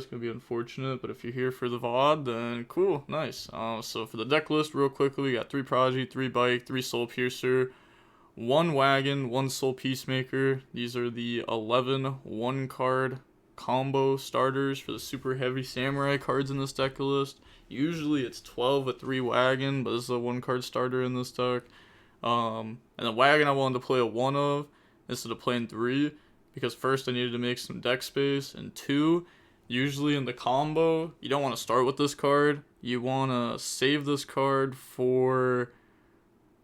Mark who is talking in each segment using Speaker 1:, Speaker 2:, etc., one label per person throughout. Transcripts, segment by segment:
Speaker 1: It's gonna be unfortunate, but if you're here for the VOD, then cool, nice. So for the deck list, real quickly, we got 3 Prodigy, 3 Bike, 3 Soul Piercer, 1 Wagon, 1 Soul Peacemaker. These are the 11 1-card combo starters for the Superheavy Samurai cards in this deck list. Usually it's 12 with 3 Wagon, but this is a 1-card starter in this deck. And the Wagon I wanted to play a 1 of instead of playing 3, because first I needed to make some deck space, and 2, usually in the combo, you don't want to start with this card. You want to save this card for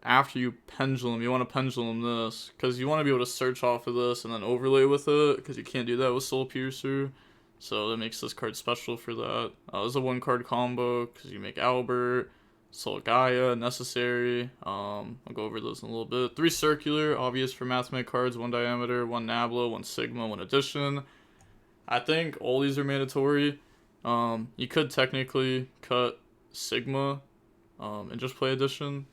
Speaker 1: after you pendulum. You want to pendulum this, because you want to be able to search off of this and then overlay with it, because you can't do that with Soul Piercer. So that makes this card special for that. This is a 1-card combo, because you make Albert, Soul Gaia, necessary. I'll go over those in a little bit. 3 circular, obvious for Mathmech cards, 1 diameter, 1 Nabla, 1 Sigma, 1 addition. I think all these are mandatory. You could technically cut Sigma and just play addition,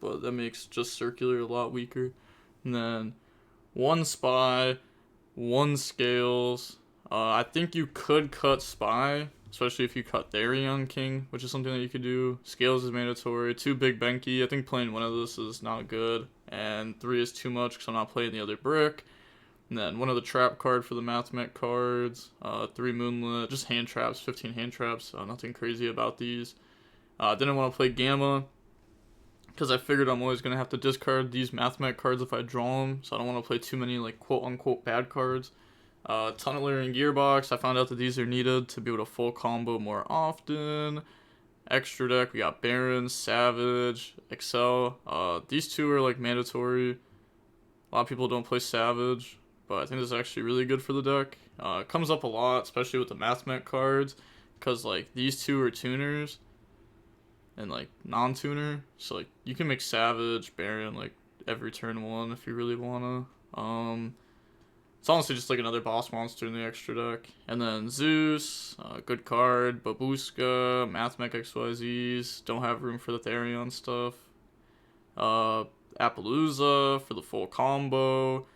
Speaker 1: but that makes just circular a lot weaker. And then 1 spy, 1 scales. I think you could cut spy, especially if you cut Therion King, which is something that you could do. Scales is mandatory. 2 big Benki. I think playing 1 of this is not good, and 3 is too much because I'm not playing the other brick. And then 1 of the trap card for the Mathmech cards. 3 Moonlit, just hand traps, 15 hand traps. Nothing crazy about these. Didn't want to play Gamma, because I figured I'm always going to have to discard these Mathmech cards if I draw them, so I don't want to play too many like quote-unquote bad cards. Tunneler and Gearbox, I found out that these are needed to be able to full combo more often. Extra deck, we got Baron, Savage, Excel. These 2 are like mandatory. A lot of people don't play Savage, but I think this is actually really good for the deck. It comes up a lot, especially with the Mathmech cards, because like these 2 are tuners and like non-tuner, so like you can make Savage, Baron like every turn 1 if you really wanna. It's honestly just like another boss monster in the extra deck. And then Zeus, good card. Babushka, Mathmech XYZs, don't have room for the Therion stuff. Appaloosa for the full combo.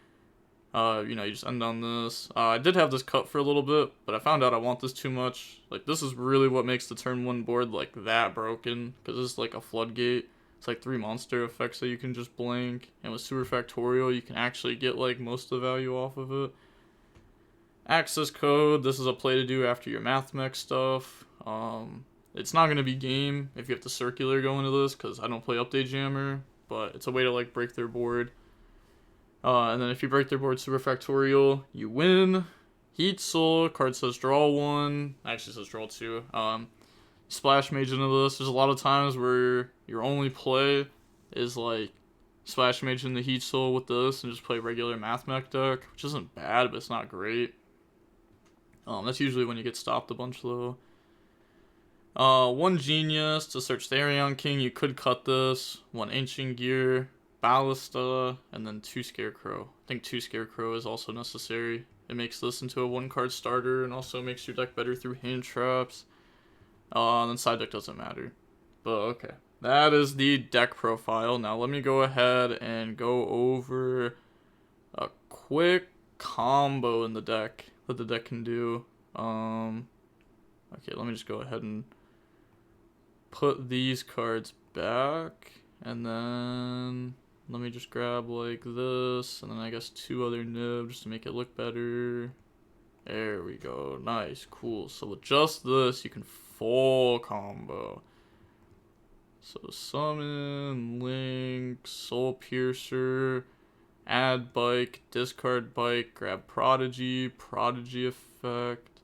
Speaker 1: You just end on this. I did have this cut for a little bit, but I found out I want this too much. Like, this is really what makes the turn 1 board like that broken, because this is like a floodgate. It's like 3 monster effects that you can just blank, and with Super Factorial you can actually get like most of the value off of it. Access code, this is a play to do after your Mathmech stuff. It's not going to be game if you have to circular go into this, because I don't play Update Jammer, but it's a way to like break their board. And then if you break their board Super Factorial, you win. Heat Soul, card says draw 1, actually says draw 2. Splash Mage into this. There's a lot of times where your only play is like Splash Mage in the Heat Soul with this and just play regular Mathmech deck, which isn't bad, but it's not great. That's usually when you get stopped a bunch though. 1 Genius to search Therion King. You could cut this. 1 Ancient Gear, Ballista, and then 2 Scarecrow. I think 2 Scarecrow is also necessary. It makes this into a 1-card starter and also makes your deck better through hand traps. And then side deck doesn't matter. But okay. That is the deck profile. Now let me go ahead and go over a quick combo in the deck that the deck can do. Okay, let me just go ahead and put these cards back. And then let me just grab like this. And then I guess 2 other nibs just to make it look better. There we go. Nice. Cool. So with just this, you can full combo. So summon, link, Soul Piercer, add bike, discard bike, grab Prodigy, Prodigy effect,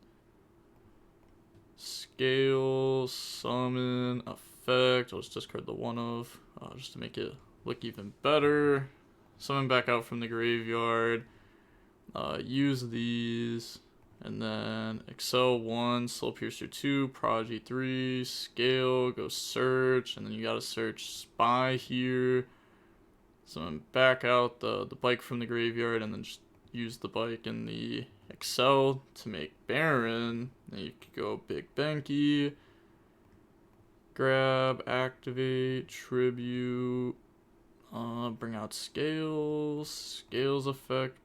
Speaker 1: scale, summon, effect. I'll just discard the 1 of, just to make it look even better. Summon back out from the graveyard. Use these. And then Excel 1, Soul Piercer 2, Prodigy 3, Scale, go search, and then you gotta search Spy here. So I'm back out the bike from the graveyard, and then just use the bike in the Excel to make Baron. Then you could go Big Benki, grab, activate, tribute, bring out Scales effect,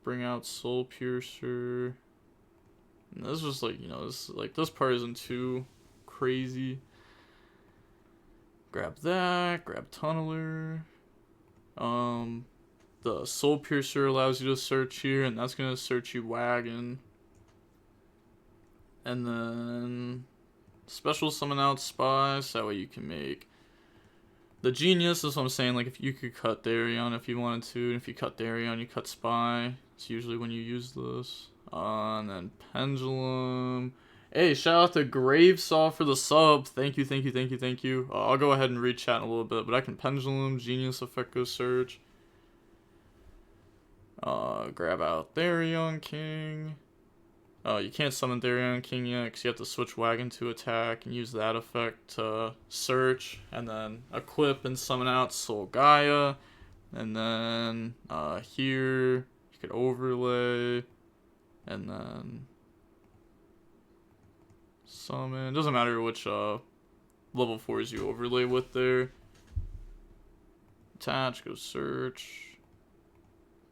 Speaker 1: bring out Soul Piercer. And this is just like, you know, this part isn't too crazy. Grab that, grab Tunneler. The Soul Piercer allows you to search here, and that's gonna search you Wagon. And then special summon out Spy, so that way you can make the Genius. Is what I'm saying. Like, if you could cut Darion if you wanted to, and if you cut Darion, you cut Spy. It's usually when you use this. And then Pendulum. Hey, shout out to Gravesaw for the sub. Thank you, thank you, thank you, thank you. I'll go ahead and read chat in a little bit, but I can Pendulum, Genius effect, go search. Grab out Therion King. You can't summon Therion King yet because you have to switch Wagon to attack and use that effect to search. And then equip and summon out Soul Gaia. And then here you could overlay. And then summon. Doesn't matter which level 4s you overlay with there. Attach, go search.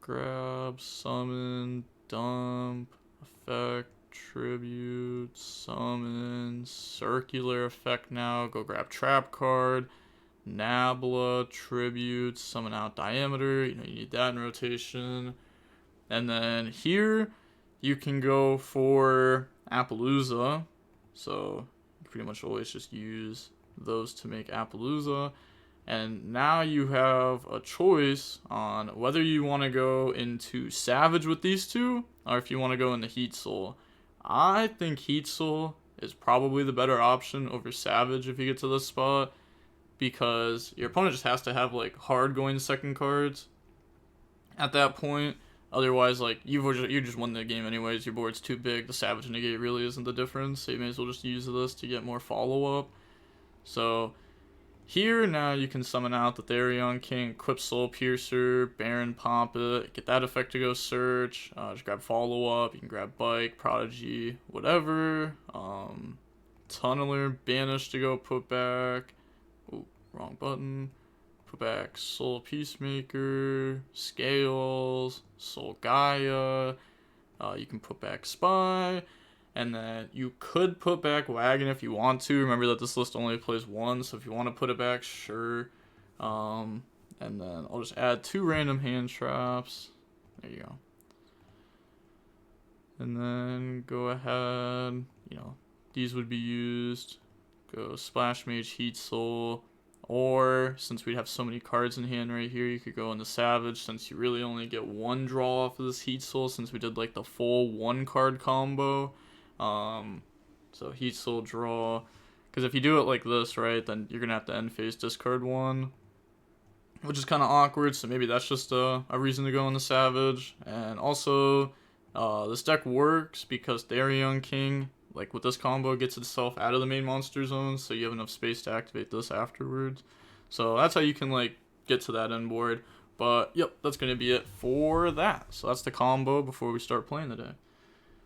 Speaker 1: Grab, summon, dump, effect, tribute, summon, circular effect now. Go grab trap card, Nabla, tribute, summon out diameter. You know, you need that in rotation. And then here, you can go for Appaloosa. So, you pretty much always just use those to make Appaloosa. And now you have a choice on whether you want to go into Savage with these two, or if you want to go into Heat Soul. I think Heat Soul is probably the better option over Savage if you get to this spot, because your opponent just has to have like hard going second cards at that point. Otherwise, like, you just won the game anyways. Your board's too big. The Savage negate really isn't the difference, so you may as well just use this to get more follow-up. So here, now you can summon out the Therion King, equip Soul Piercer, Baron pop it, get that effect to go search, just grab follow-up, you can grab Bike, Prodigy, whatever, Tunneler, Banish to go put back, oh, wrong button, put back Soul Peacemaker, Scales, Soul Gaia, you can put back Spy, and then you could put back Wagon if you want to. Remember that this list only plays one, so if you want to put it back, sure. And then I'll just add 2 random hand traps. There you go. And then go ahead, you know, these would be used. Go Splash Mage, Heat Soul. Or, since we have so many cards in hand right here, you could go into Savage, since you really only get 1 draw off of this Heat Soul, since we did like the full 1-card combo. So Heat Soul draw, because if you do it like this, right, then you're gonna have to end phase discard 1, which is kind of awkward. So maybe that's just a reason to go in the Savage. And also, this deck works because Therion King, like with this combo, gets itself out of the main monster zone, so you have enough space to activate this afterwards. So that's how you can like get to that end board. But yep, that's gonna be it for that. So that's the combo before we start playing today.